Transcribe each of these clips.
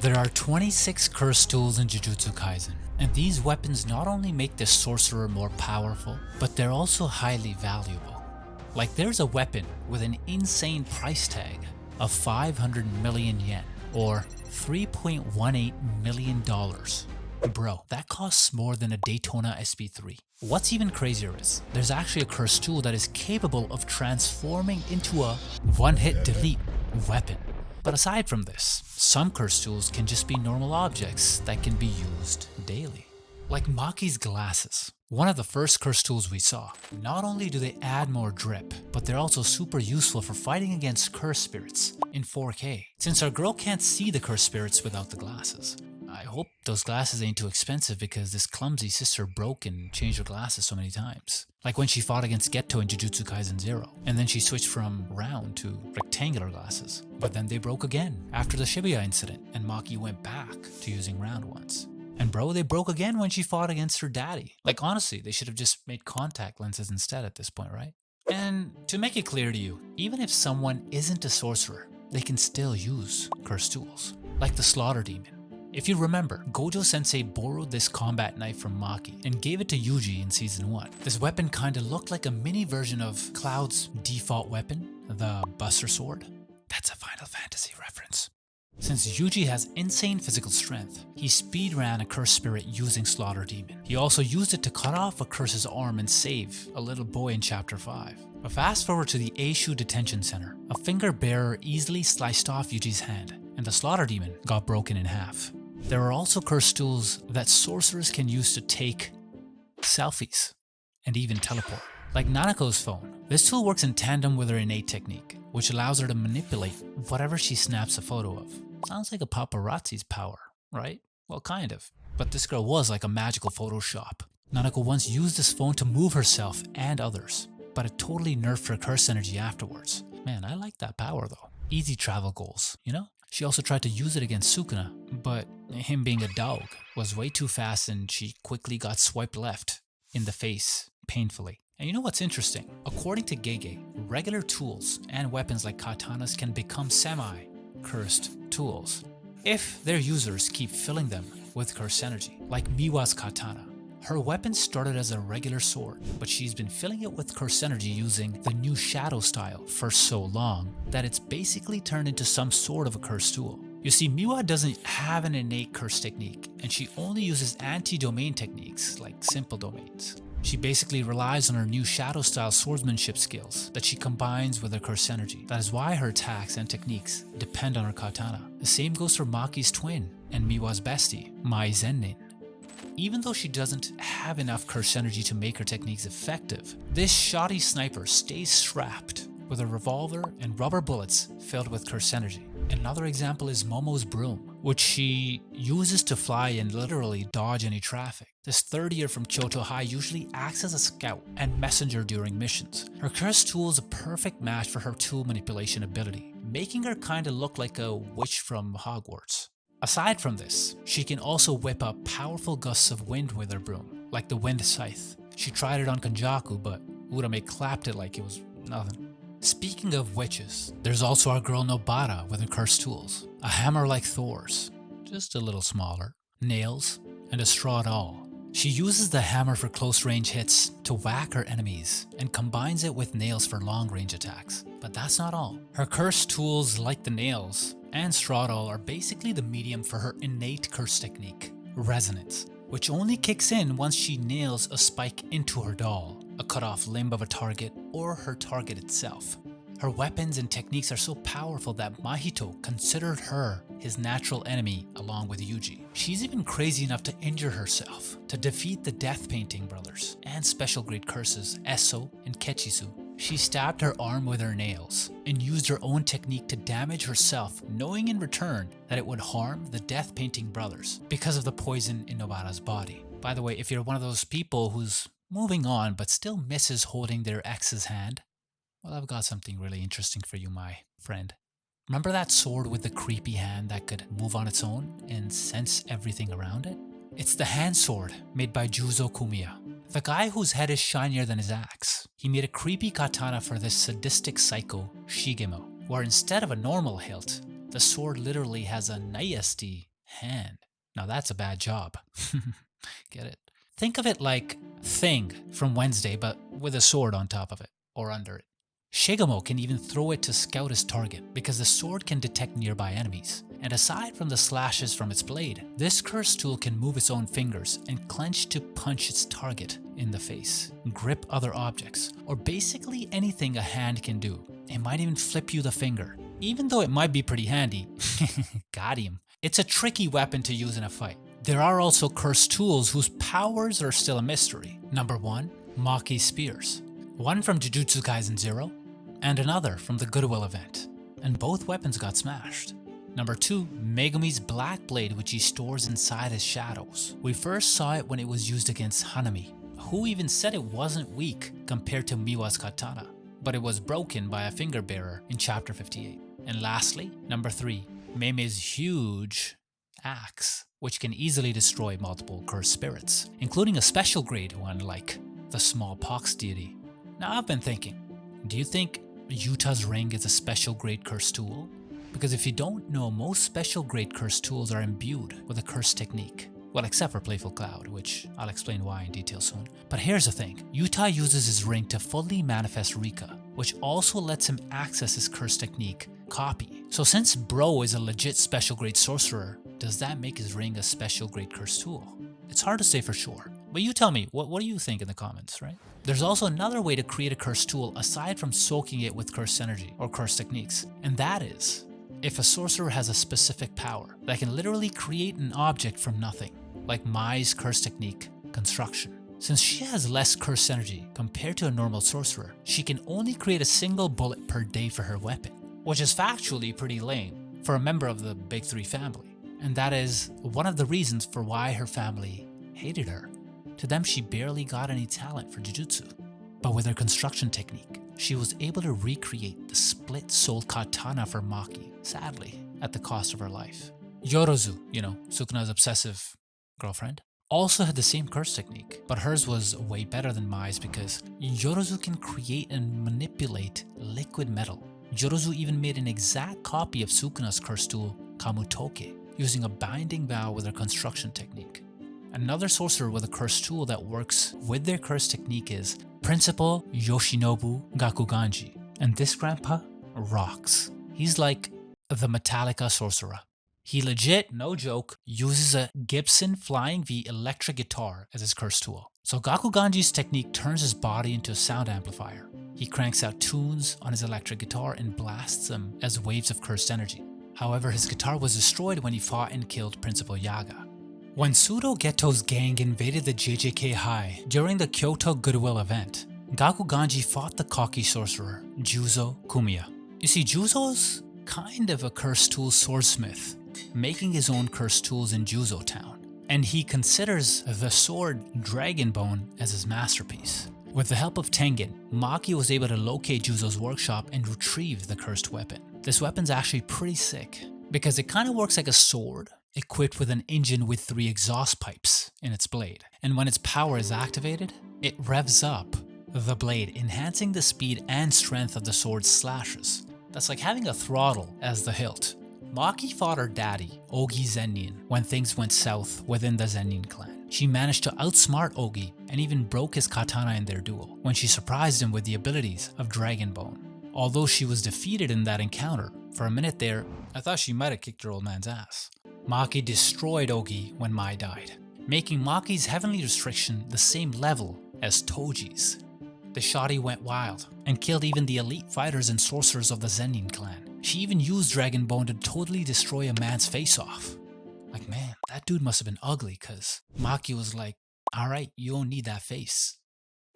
There are 26 curse tools in Jujutsu Kaisen, and these weapons not only make the sorcerer more powerful, but they're also highly valuable. Like there's a weapon with an insane price tag of 500 million yen, or $3.18 million. Bro, that costs more than a Daytona SP3. What's even crazier is, there's actually a curse tool that is capable of transforming into a one-hit delete weapon. But aside from this, some curse tools can just be normal objects that can be used daily. Like Maki's glasses, one of the first curse tools we saw. Not only do they add more drip, but they're also super useful for fighting against curse spirits in 4K, since our girl can't see the curse spirits without the glasses. I hope those glasses ain't too expensive because this clumsy sister broke and changed her glasses so many times. Like when she fought against Geto in Jujutsu Kaisen 0, and then she switched from round to rectangular glasses. But then they broke again after the Shibuya incident, and Maki went back to using round ones. And bro, they broke again when she fought against her daddy. Like honestly, they should have just made contact lenses instead at this point, right? And to make it clear to you, even if someone isn't a sorcerer, they can still use curse tools. Like the Slaughter Demon. If you remember, Gojo Sensei borrowed this combat knife from Maki and gave it to Yuji in season 1. This weapon kinda looked like a mini version of Cloud's default weapon, the Buster Sword. That's a Final Fantasy reference. Since Yuji has insane physical strength, he speedran a curse spirit using Slaughter Demon. He also used it to cut off a curse's arm and save a little boy in chapter 5. But fast forward to the Eishu Detention Center, a finger bearer easily sliced off Yuji's hand, and the Slaughter Demon got broken in half. There are also curse tools that sorcerers can use to take selfies and even teleport. Like Nanako's phone. This tool works in tandem with her innate technique, which allows her to manipulate whatever she snaps a photo of. Sounds like a paparazzi's power, right? Well, kind of. But this girl was like a magical Photoshop. Nanako once used this phone to move herself and others, but it totally nerfed her curse energy afterwards. Man, I like that power though. Easy travel goals, you know? She also tried to use it against Sukuna, but him being a dog was way too fast and she quickly got swiped left in the face, painfully. And you know what's interesting? According to Gege, regular tools and weapons like katanas can become semi-cursed tools if their users keep filling them with curse energy. Like Miwa's katana. Her weapon started as a regular sword, but she's been filling it with curse energy using the new shadow style for so long that it's basically turned into some sort of a curse tool. You see, Miwa doesn't have an innate curse technique, and she only uses anti-domain techniques like simple domains. She basically relies on her new shadow style swordsmanship skills that she combines with her curse energy. That is why her attacks and techniques depend on her katana. The same goes for Maki's twin and Miwa's bestie, Mai Zennin. Even though she doesn't have enough curse energy to make her techniques effective, this shoddy sniper stays strapped with a revolver and rubber bullets filled with curse energy. Another example is Momo's broom, which she uses to fly and literally dodge any traffic. This third year from Kyoto High usually acts as a scout and messenger during missions. Her curse tool is a perfect match for her tool manipulation ability, making her kinda look like a witch from Hogwarts. Aside from this, she can also whip up powerful gusts of wind with her broom, like the wind scythe. She tried it on Kanjaku, but Urame clapped it like it was nothing. Speaking of witches, there's also our girl Nobara with her cursed tools. A hammer like Thor's, just a little smaller, nails, and a straw doll. She uses the hammer for close range hits to whack her enemies and combines it with nails for long range attacks. But that's not all. Her cursed tools like the nails and straw doll are basically the medium for her innate curse technique, resonance, which only kicks in once she nails a spike into her doll, a cut off limb of a target, or her target itself. Her weapons and techniques are so powerful that Mahito considered her his natural enemy along with Yuji. She's even crazy enough to injure herself to defeat the Death Painting brothers and special grade curses Eso and Kechisu. She stabbed her arm with her nails and used her own technique to damage herself, knowing in return that it would harm the Death Painting brothers because of the poison in Nobara's body. By the way, if you're one of those people who's moving on but still misses holding their ex's hand, well, I've got something really interesting for you, my friend. Remember that sword with the creepy hand that could move on its own and sense everything around it? It's the hand sword made by Juzo Kumiya, the guy whose head is shinier than his axe. He made a creepy katana for this sadistic psycho, Shigemo, where instead of a normal hilt, the sword literally has a nasty hand. Now that's a bad job. Get it? Think of it like Thing from Wednesday, but with a sword on top of it, or under it. Shigemo can even throw it to scout his target because the sword can detect nearby enemies. And aside from the slashes from its blade, this curse tool can move its own fingers and clench to punch its target in the face, grip other objects, or basically anything a hand can do. It might even flip you the finger. Even though it might be pretty handy, got him. It's a tricky weapon to use in a fight. There are also cursed tools whose powers are still a mystery. Number 1, Maki's Spears. One from Jujutsu Kaisen 0, and another from the Goodwill event, and both weapons got smashed. Number 2, Megumi's Black Blade, which he stores inside his shadows. We first saw it when it was used against Nanami, who even said it wasn't weak compared to Miwa's Katana, but it was broken by a finger bearer in chapter 58. And lastly, number 3, Meme's huge axe, which can easily destroy multiple cursed spirits, including a special grade one like the smallpox deity. Now I've been thinking, do you think Yuta's ring is a special grade curse tool? Because if you don't know, most special grade curse tools are imbued with a curse technique. Well, except for Playful Cloud, which I'll explain why in detail soon. But here's the thing, Yuta uses his ring to fully manifest Rika, which also lets him access his curse technique, Copy. So since Bro is a legit special grade sorcerer, does that make his ring a special grade curse tool? It's hard to say for sure. But you tell me, what do you think in the comments, right? There's also another way to create a curse tool aside from soaking it with curse energy or curse techniques, and that is if a sorcerer has a specific power that can literally create an object from nothing, like Mai's curse technique, Construction. Since she has less curse energy compared to a normal sorcerer, she can only create a single bullet per day for her weapon, which is factually pretty lame for a member of the Big Three family, and that is one of the reasons for why her family hated her. To them, she barely got any talent for Jujutsu. But with her construction technique, she was able to recreate the split-soul katana for Maki, sadly, at the cost of her life. Yorozu, Sukuna's obsessive girlfriend, also had the same curse technique, but hers was way better than Mai's because Yorozu can create and manipulate liquid metal. Yorozu even made an exact copy of Sukuna's curse tool, Kamutoke, using a binding vow with her construction technique. Another sorcerer with a curse tool that works with their curse technique is Principal Yoshinobu Gakuganji, and this grandpa rocks. He's like the Metallica sorcerer. He legit, no joke, uses a Gibson Flying V electric guitar as his curse tool. So Gakuganji's technique turns his body into a sound amplifier. He cranks out tunes on his electric guitar and blasts them as waves of cursed energy. However, his guitar was destroyed when he fought and killed Principal Yaga. When Sudo Geto's gang invaded the JJK High during the Kyoto Goodwill event, Gakuganji fought the cocky sorcerer, Juzo Kumiya. You see, Juzo's kind of a curse tool swordsmith, making his own curse tools in Juzo Town, and he considers the sword Dragonbone as his masterpiece. With the help of Tengen, Maki was able to locate Juzo's workshop and retrieve the cursed weapon. This weapon's actually pretty sick, because it kind of works like a sword, equipped with an engine with 3 exhaust pipes in its blade. And when its power is activated, it revs up the blade, enhancing the speed and strength of the sword's slashes. That's like having a throttle as the hilt. Maki fought her daddy, Ogi Zenin, when things went south within the Zenin clan. She managed to outsmart Ogi and even broke his katana in their duel, when she surprised him with the abilities of Dragonbone. Although she was defeated in that encounter, for a minute there, I thought she might have kicked her old man's ass. Maki destroyed Ogi when Mai died, making Maki's heavenly restriction the same level as Toji's. The shoddy went wild and killed even the elite fighters and sorcerers of the Zenin clan. She even used Dragonbone to totally destroy a man's face off. Like, man, that dude must have been ugly, cause Maki was like, alright, you don't need that face.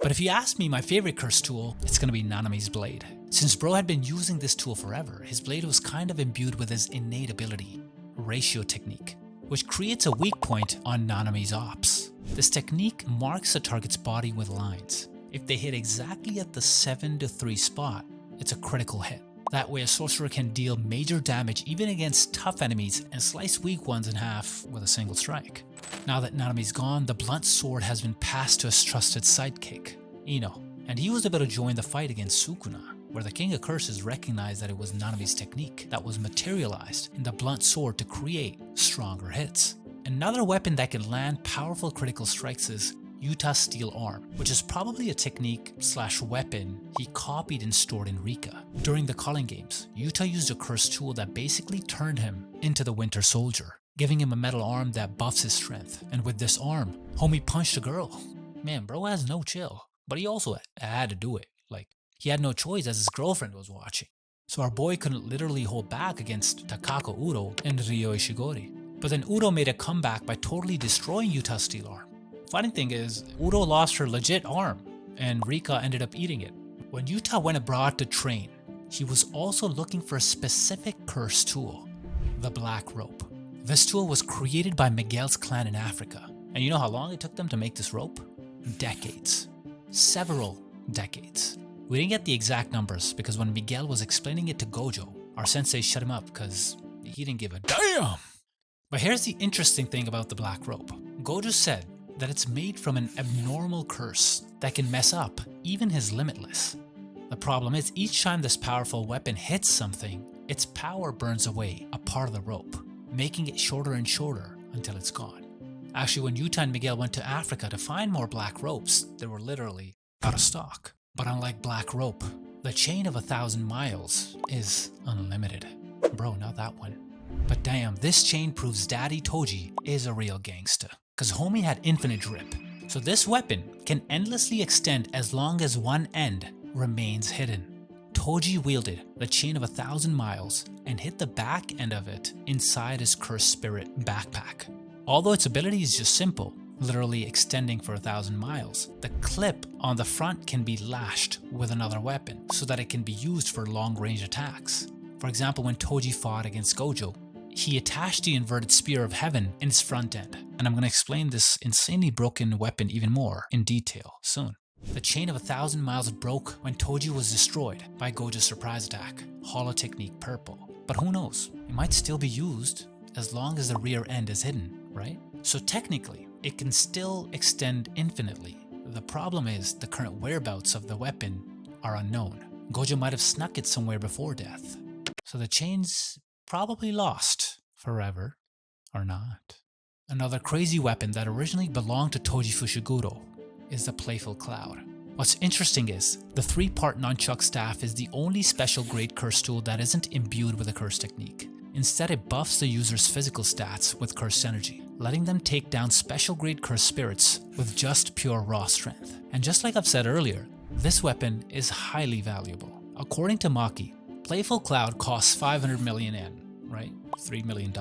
But if you ask me my favorite curse tool, it's gonna be Nanami's blade. Since bro had been using this tool forever, his blade was kind of imbued with his innate ability, ratio technique, which creates a weak point on Nanami's ops. This technique marks a target's body with lines. If they hit exactly at the 7-3 spot, it's a critical hit. That way a sorcerer can deal major damage even against tough enemies and slice weak ones in half with a single strike. Now that Nanami's gone, the blunt sword has been passed to his trusted sidekick, Ino, and he was able to join the fight against Sukuna. where the King of Curses recognized that it was Nanami's technique that was materialized in the blunt sword to create stronger hits. Another weapon that can land powerful critical strikes is Yuta's steel arm, which is probably a technique/weapon he copied and stored in Rika. During the Calling Games, Yuta used a cursed tool that basically turned him into the Winter Soldier, giving him a metal arm that buffs his strength. And with this arm, homie punched a girl. Man, bro has no chill. But he also had to do it. Like, he had no choice as his girlfriend was watching. So our boy couldn't literally hold back against Takako Udo and Ryo Ishigori. But then Udo made a comeback by totally destroying Yuta's steel arm. Funny thing is, Udo lost her legit arm, and Rika ended up eating it. When Yuta went abroad to train, he was also looking for a specific cursed tool, the Black Rope. This tool was created by Miguel's clan in Africa. And you know how long it took them to make this rope? Decades. Several decades. We didn't get the exact numbers because when Miguel was explaining it to Gojo, our sensei shut him up because he didn't give a damn. But here's the interesting thing about the Black Rope. Gojo said that it's made from an abnormal curse that can mess up even his Limitless. The problem is each time this powerful weapon hits something, its power burns away a part of the rope, making it shorter and shorter until it's gone. Actually, when Yuta and Miguel went to Africa to find more black ropes, they were literally out of stock. But unlike Black Rope, the chain of 1,000 miles is unlimited. Bro, not that one. But damn, this chain proves Daddy Toji is a real gangsta. Cause homie had infinite grip. So this weapon can endlessly extend as long as one end remains hidden. Toji wielded the chain of 1,000 miles and hid the back end of it inside his cursed spirit backpack. Although its ability is just simple, literally extending for 1,000 miles, the clip on the front can be lashed with another weapon so that it can be used for long-range attacks. For example, when Toji fought against Gojo, he attached the inverted spear of heaven in its front end, and I'm going to explain this insanely broken weapon even more in detail soon. The chain of 1,000 miles broke when Toji was destroyed by Gojo's surprise attack, Holo Technique Purple. But who knows, it might still be used as long as the rear end is hidden, right? So technically, it can still extend infinitely. The problem is the current whereabouts of the weapon are unknown. Gojo might have snuck it somewhere before death. So the chain's probably lost forever, or not. Another crazy weapon that originally belonged to Toji Fushiguro is the Playful Cloud. What's interesting is, the 3-part nunchuck staff is the only special grade curse tool that isn't imbued with a curse technique. Instead, it buffs the user's physical stats with cursed energy, letting them take down special grade cursed spirits with just pure raw strength. And just like I've said earlier, this weapon is highly valuable. According to Maki, Playful Cloud costs 500 million yen, right? $3 million.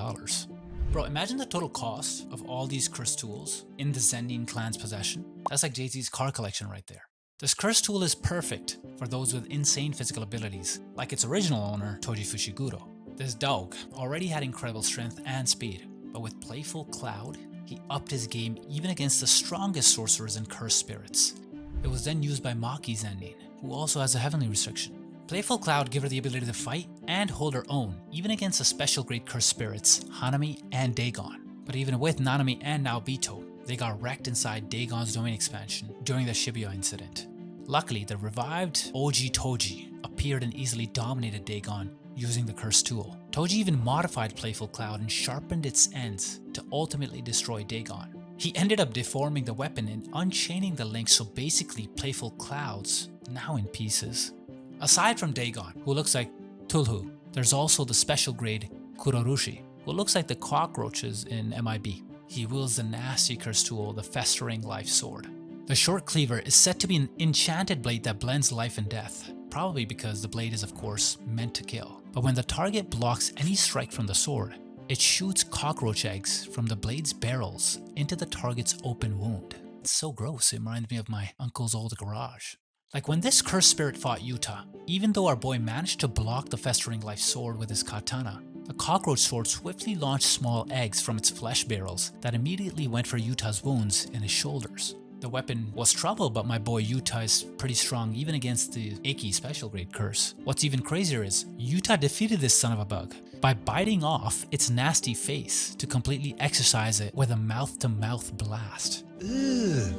Bro, imagine the total cost of all these cursed tools in the Zenin clan's possession. That's like Jay-Z's car collection right there. This cursed tool is perfect for those with insane physical abilities, like its original owner, Toji Fushiguro. This dog already had incredible strength and speed, but with Playful Cloud, he upped his game even against the strongest sorcerers and cursed spirits. It was then used by Maki Zenin, who also has a heavenly restriction. Playful Cloud gave her the ability to fight and hold her own, even against the special grade cursed spirits, Hanami and Dagon. But even with Nanami and Naobito, they got wrecked inside Dagon's domain expansion during the Shibuya incident. Luckily, the revived OG Toji appeared and easily dominated Dagon using the cursed tool. Toji even modified Playful Cloud and sharpened its ends to ultimately destroy Dagon. He ended up deforming the weapon and unchaining the link, so basically Playful Cloud's now in pieces. Aside from Dagon, who looks like Tulhu, there's also the special grade Kurorushi, who looks like the cockroaches in MIB. He wields the nasty curse tool, the Festering Life Sword. The short cleaver is said to be an enchanted blade that blends life and death, probably because the blade is of course meant to kill. But when the target blocks any strike from the sword, it shoots cockroach eggs from the blade's barrels into the target's open wound. It's so gross, it reminds me of my uncle's old garage. Like when this cursed spirit fought Yuta, even though our boy managed to block the Festering Life Sword with his katana, the cockroach sword swiftly launched small eggs from its flesh barrels that immediately went for Yuta's wounds in his shoulders. The weapon was trouble, but my boy Yuta is pretty strong even against the icky special grade curse. What's even crazier is, Yuta defeated this son of a bug by biting off its nasty face to completely exorcise it with a mouth-to-mouth blast. Ugh.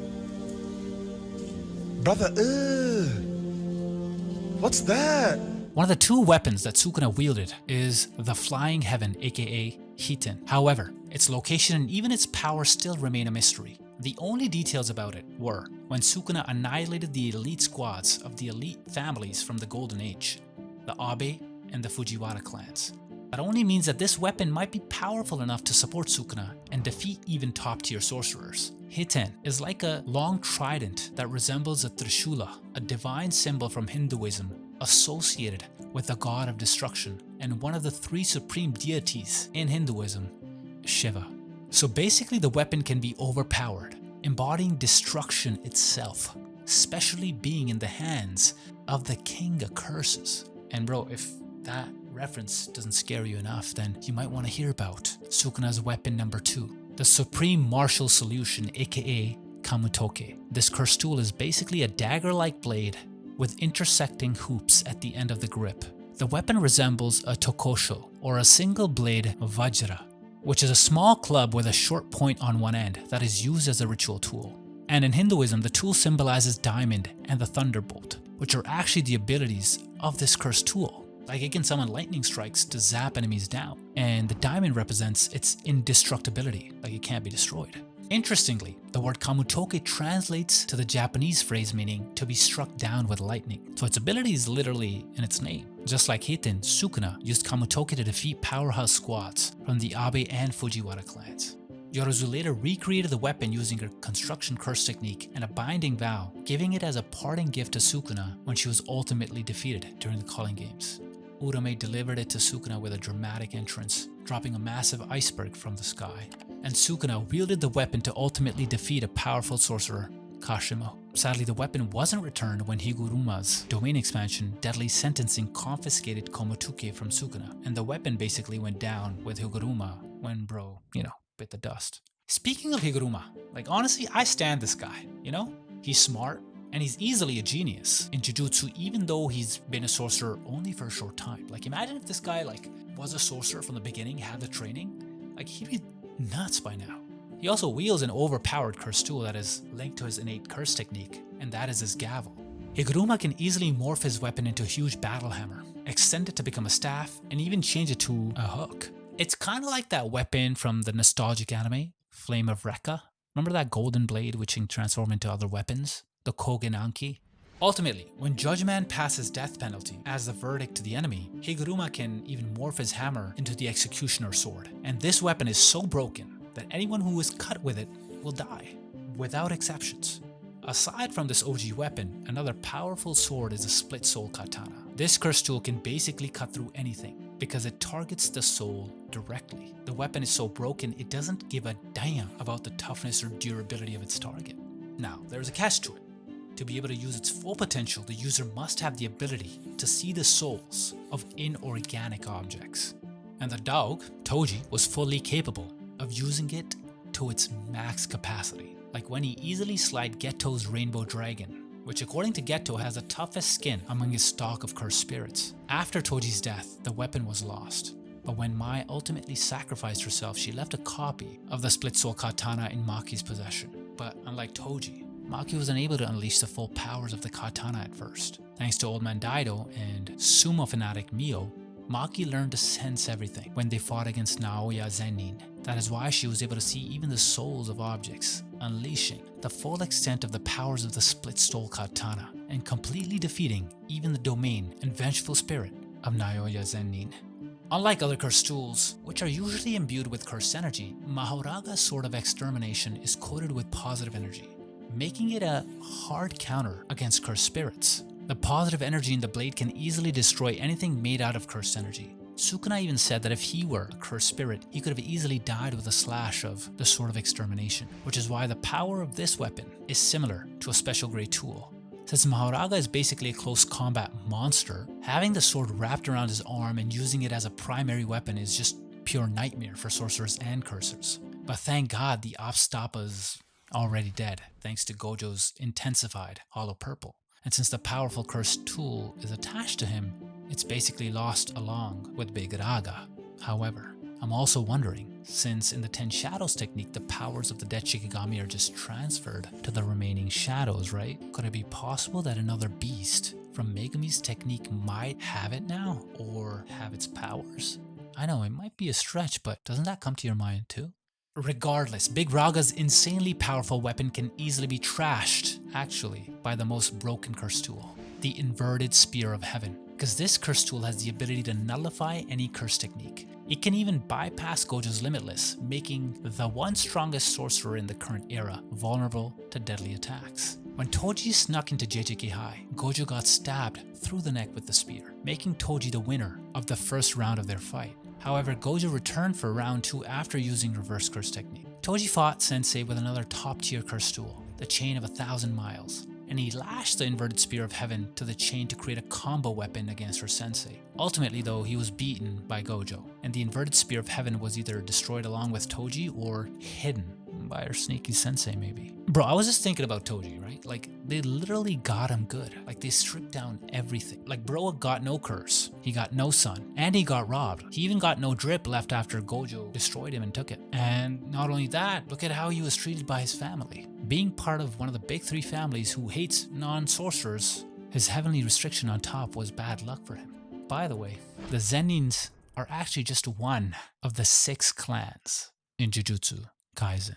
Brother, ugh. What's that? One of the two weapons that Sukuna wielded is the Flying Heaven, aka Hiten. However, its location and even its power still remain a mystery. The only details about it were when Sukuna annihilated the elite squads of the elite families from the Golden Age, the Abe and the Fujiwara clans. That only means that this weapon might be powerful enough to support Sukuna and defeat even top-tier sorcerers. Hiten is like a long trident that resembles a Trishula, a divine symbol from Hinduism associated with the god of destruction and one of the three supreme deities in Hinduism, Shiva. So basically the weapon can be overpowered, embodying destruction itself, especially being in the hands of the king of curses. And bro, if that reference doesn't scare you enough, then you might want to hear about Sukuna's weapon number 2, the Supreme Martial Solution, aka Kamutoke. This cursed tool is basically a dagger-like blade with intersecting hoops at the end of the grip. The weapon resembles a tokosho, or a single blade vajra, which is a small club with a short point on one end that is used as a ritual tool. And in Hinduism, the tool symbolizes diamond and the thunderbolt, which are actually the abilities of this cursed tool. Like it can summon lightning strikes to zap enemies down, and the diamond represents its indestructibility, like it can't be destroyed. Interestingly, the word Kamutoke translates to the Japanese phrase meaning to be struck down with lightning, so its ability is literally in its name. Just like Hiten, Sukuna used Kamutoke to defeat powerhouse squads from the Abe and Fujiwara clans. Yorozu later recreated the weapon using a construction curse technique and a binding vow, giving it as a parting gift to Sukuna when she was ultimately defeated during the Calling Games. Urame delivered it to Sukuna with a dramatic entrance, dropping a massive iceberg from the sky, and Sukuna wielded the weapon to ultimately defeat a powerful sorcerer, Kashimo. Sadly, the weapon wasn't returned when Higuruma's domain expansion, Deadly Sentencing, confiscated Kamutoke from Sukuna, and the weapon basically went down with Higuruma when bro, bit the dust. Speaking of Higuruma, honestly, I stand this guy, He's smart, and he's easily a genius in Jujutsu, even though he's been a sorcerer only for a short time. Imagine if this guy, was a sorcerer from the beginning, had the training. He'd be nuts by now. He also wields an overpowered curse tool that is linked to his innate curse technique, and that is his gavel. Higuruma can easily morph his weapon into a huge battle hammer, extend it to become a staff, and even change it to a hook. It's kind of like that weapon from the nostalgic anime, Flame of Rika. Remember that golden blade which can transform into other weapons? The Kogenanki? Ultimately, when Judge Man passes death penalty as the verdict to the enemy, Higuruma can even morph his hammer into the Executioner sword. And this weapon is so broken that anyone who is cut with it will die, without exceptions. Aside from this OG weapon, another powerful sword is the Split Soul Katana. This curse tool can basically cut through anything because it targets the soul directly. The weapon is so broken it doesn't give a damn about the toughness or durability of its target. Now, there's a catch to it. To be able to use its full potential, the user must have the ability to see the souls of inorganic objects. And the dog, Toji, was fully capable of using it to its max capacity. Like when he easily slayed Geto's rainbow dragon, which according to Geto has the toughest skin among his stock of cursed spirits. After Toji's death, the weapon was lost. But when Mai ultimately sacrificed herself, she left a copy of the Split Soul Katana in Maki's possession. But unlike Toji, Maki was unable to unleash the full powers of the katana at first. Thanks to Old Man Daido and sumo fanatic Mio, Maki learned to sense everything when they fought against Naoya Zenin. That is why she was able to see even the souls of objects, unleashing the full extent of the powers of the Split Soul Katana and completely defeating even the domain and vengeful spirit of Naoya Zenin. Unlike other cursed tools, which are usually imbued with cursed energy, Mahoraga's Sword of Extermination is coated with positive energy, making it a hard counter against cursed spirits. The positive energy in the blade can easily destroy anything made out of cursed energy. Sukuna even said that if he were a cursed spirit, he could have easily died with a slash of the Sword of Extermination, which is why the power of this weapon is similar to a special grade tool. Since Mahoraga is basically a close combat monster, having the sword wrapped around his arm and using it as a primary weapon is just pure nightmare for sorcerers and cursors. But thank God the Opstappa's already dead, thanks to Gojo's intensified Hollow Purple. And since the powerful cursed tool is attached to him, it's basically lost along with Big Raga. However, I'm also wondering, since in the 10 Shadows technique the powers of the dead Shikigami are just transferred to the remaining shadows, right? Could it be possible that another beast from Megami's technique might have it now, or have its powers. I know it might be a stretch, but doesn't that come to your mind too? Regardless, Big Raga's insanely powerful weapon can easily be trashed, actually, by the most broken curse tool, the Inverted Spear of Heaven. Because this curse tool has the ability to nullify any curse technique. It can even bypass Gojo's Limitless, making the one strongest sorcerer in the current era vulnerable to deadly attacks. When Toji snuck into JJK High, Gojo got stabbed through the neck with the spear, making Toji the winner of the first round of their fight. However, Gojo returned for round 2 after using reverse curse technique. Toji fought Sensei with another top tier curse tool, the Chain of 1,000 Miles, and he lashed the Inverted Spear of Heaven to the chain to create a combo weapon against her Sensei. Ultimately though, he was beaten by Gojo, and the Inverted Spear of Heaven was either destroyed along with Toji or hidden by her sneaky Sensei maybe. Bro, I was just thinking about Toji, right? Like, they literally got him good. Like, they stripped down everything. Like, bro got no curse, he got no sun, and he got robbed. He even got no drip left after Gojo destroyed him and took it. And not only that, look at how he was treated by his family. Being part of one of the big 3 families who hates non-sorcerers, his heavenly restriction on top was bad luck for him. By the way, the Zenins are actually just one of the 6 clans in Jujutsu Kaisen.